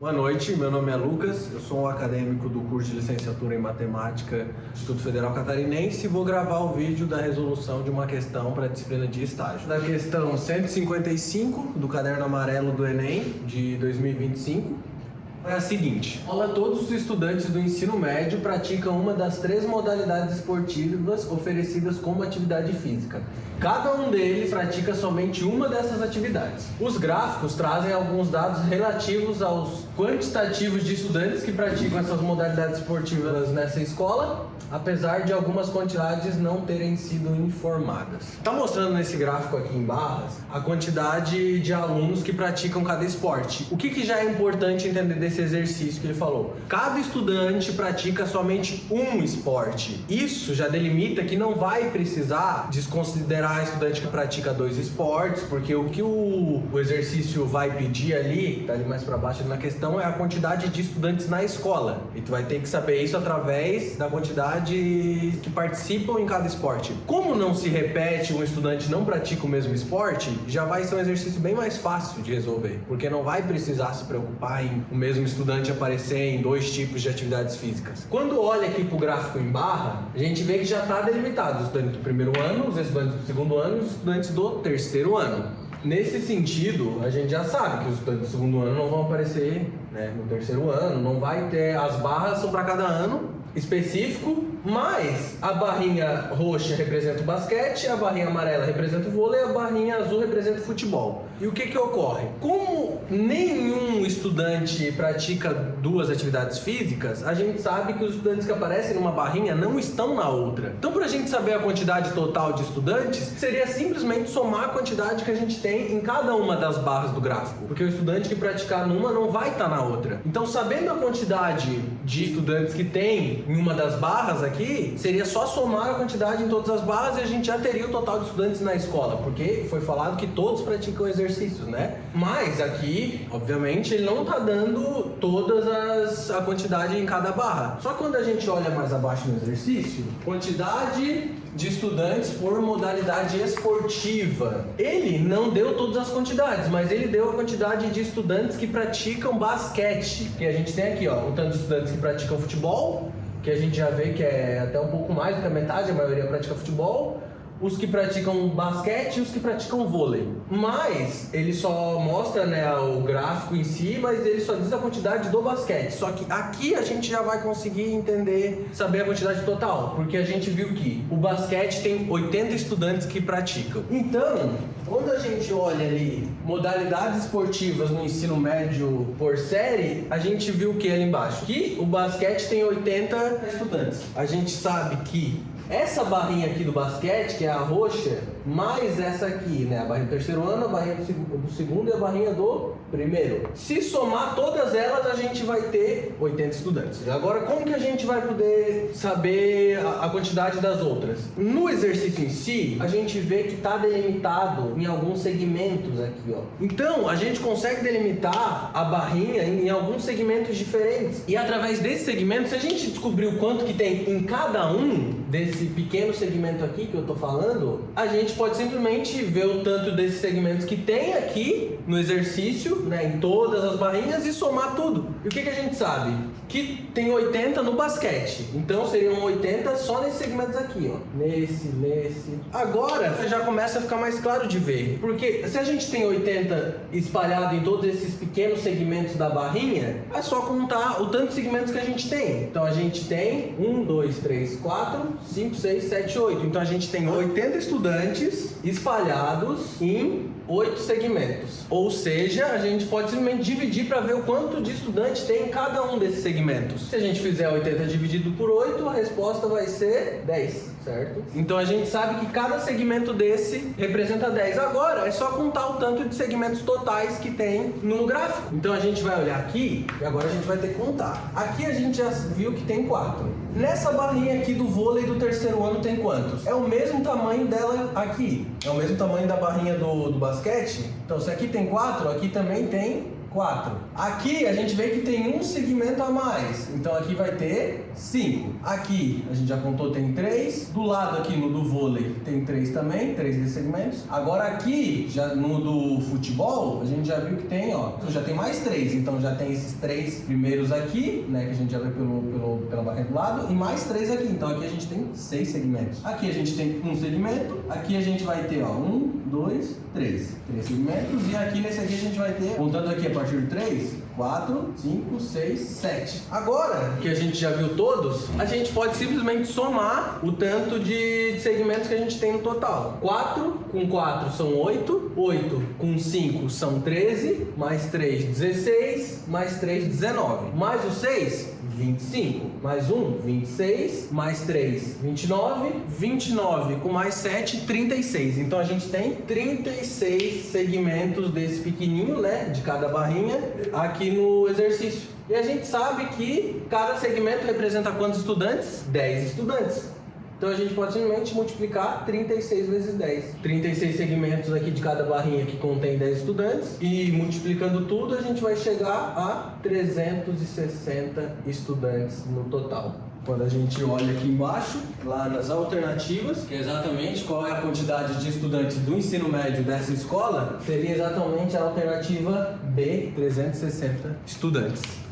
Boa noite, meu nome é Lucas, eu sou um acadêmico do curso de licenciatura em Matemática do Instituto Federal Catarinense e vou gravar o vídeo da resolução de uma questão para a disciplina de estágio. Da questão 155 do caderno amarelo do Enem de 2025. É a seguinte: todos os estudantes do ensino médio praticam uma das 3 modalidades esportivas oferecidas como atividade física. Cada um deles pratica somente uma dessas atividades. Os gráficos trazem alguns dados relativos aos quantitativos de estudantes que praticam essas modalidades esportivas nessa escola, apesar de algumas quantidades não terem sido informadas. Está mostrando nesse gráfico aqui em barras a quantidade de alunos que praticam cada esporte. O que já é importante entender desse exercício que ele falou? Cada estudante pratica somente um esporte. Isso já delimita que não vai precisar desconsiderar estudante que pratica 2 esportes, porque o que o exercício vai pedir ali, tá ali mais para baixo na questão, é a quantidade de estudantes na escola. E tu vai ter que saber isso através da quantidade que participam em cada esporte. Como não se repete, um estudante não pratica o mesmo esporte, já vai ser um exercício bem mais fácil de resolver, porque não vai precisar se preocupar em o mesmo estudante aparecer em 2 tipos de atividades físicas. Quando olha aqui pro gráfico em barra, a gente vê que já está delimitado os estudantes do primeiro ano, os estudantes do segundo ano e os estudantes do terceiro ano. Nesse sentido, a gente já sabe que os estudantes do segundo ano não vão aparecer, no terceiro ano, não vai ter, as barras são para cada ano específico, mas a barrinha roxa representa o basquete, a barrinha amarela representa o vôlei, a barrinha azul representa o futebol. E o que ocorre? Como nenhum estudante pratica 2 atividades físicas, a gente sabe que os estudantes que aparecem numa barrinha não estão na outra. Então, para a gente saber a quantidade total de estudantes, seria simplesmente somar a quantidade que a gente tem em cada uma das barras do gráfico, porque o estudante que praticar numa não vai estar na outra. Então, sabendo a quantidade de estudantes que tem em uma das barras aqui, seria só somar a quantidade em todas as barras e a gente já teria o total de estudantes na escola, porque foi falado que todos praticam exercícios, né? Mas aqui, obviamente, ele não está dando a quantidade em cada barra. Só quando a gente olha mais abaixo no exercício, quantidade de estudantes por modalidade esportiva. Ele não deu todas as quantidades, mas ele deu a quantidade de estudantes que praticam basquete. Que a gente tem aqui, o tanto de estudantes que praticam futebol, que a gente já vê que é até um pouco mais do que a metade, a maioria pratica futebol, os que praticam basquete e os que praticam vôlei. Mas ele só mostra, o gráfico em si, mas ele só diz a quantidade do basquete. Só que aqui a gente já vai conseguir entender, saber a quantidade total, porque a gente viu que o basquete tem 80 estudantes que praticam. Então, quando a gente olha ali modalidades esportivas no ensino médio por série, a gente viu o que ali embaixo? Que o basquete tem 80 estudantes. A gente sabe que essa barrinha aqui do basquete, que é a roxa, mais essa aqui, a barrinha do terceiro ano, a barrinha do segundo e a barrinha do primeiro. Se somar todas elas, a gente vai ter 80 estudantes. Agora, como que a gente vai poder saber a quantidade das outras? No exercício em si, a gente vê que está delimitado em alguns segmentos aqui, Então, a gente consegue delimitar a barrinha em alguns segmentos diferentes. E através desses segmentos, se a gente descobrir o quanto que tem em cada um desse pequeno segmento aqui que eu tô falando, a gente pode simplesmente ver o tanto desses segmentos que tem aqui no exercício, em todas as barrinhas e somar tudo. E o que a gente sabe? Que tem 80 no basquete. Então seriam 80 só nesses segmentos aqui, Nesse. Agora já começa a ficar mais claro de ver. Porque se a gente tem 80 espalhado em todos esses pequenos segmentos da barrinha, é só contar o tanto de segmentos que a gente tem. Então a gente tem 1, 2, 3, 4, 5, 6, 7, 8. Então a gente tem 80 estudantes espalhados em 8 segmentos. Ou seja, a gente pode simplesmente dividir para ver o quanto de estudante tem em cada um desses segmentos. Se a gente fizer 80 dividido por 8, a resposta vai ser 10, certo? Então a gente sabe que cada segmento desse representa 10. Agora é só contar o tanto de segmentos totais que tem no gráfico. Então a gente vai olhar aqui e agora a gente vai ter que contar. Aqui a gente já viu que tem 4. Nessa barrinha aqui do vôlei do terceiro ano tem quantos? É o mesmo tamanho dela aqui. É o mesmo tamanho da barrinha do basquete. Então se aqui tem 4, aqui também tem 4. Aqui a gente vê que tem um segmento a mais, então aqui vai ter 5. Aqui a gente já contou, tem 3. Do lado aqui no do vôlei tem 3 também, 3 desses segmentos. Agora aqui, já no do futebol, a gente já viu que tem, ó, já tem mais 3. Então já tem esses 3 primeiros aqui, né, que a gente já vê pela barra do lado, e mais 3 aqui. Então aqui a gente tem 6 segmentos. Aqui a gente tem um segmento, aqui a gente vai ter, ó, 1, 2, 3 segmentos, e aqui nesse aqui a gente vai ter, contando aqui a partir de 3, 4, 5, 6, 7. Agora que a gente já viu todos, a gente pode simplesmente somar o tanto de segmentos que a gente tem no total. 4 com 4 são 8, 8 com 5 são 13, mais 3, 16, mais 3, 19. Mais o 6, 25, mais 1, 26, mais 3, 29, 29 com mais 7, 36. Então a gente tem 36 segmentos desse pequenininho, né, de cada barrinha, aqui no exercício. E a gente sabe que cada segmento representa quantos estudantes? 10 estudantes. Então a gente pode simplesmente multiplicar 36 vezes 10. 36 segmentos aqui de cada barrinha que contém 10 estudantes. E multiplicando tudo, a gente vai chegar a 360 estudantes no total. Quando a gente olha aqui embaixo, lá nas alternativas, que é exatamente qual é a quantidade de estudantes do ensino médio dessa escola, seria exatamente a alternativa B, 360 estudantes.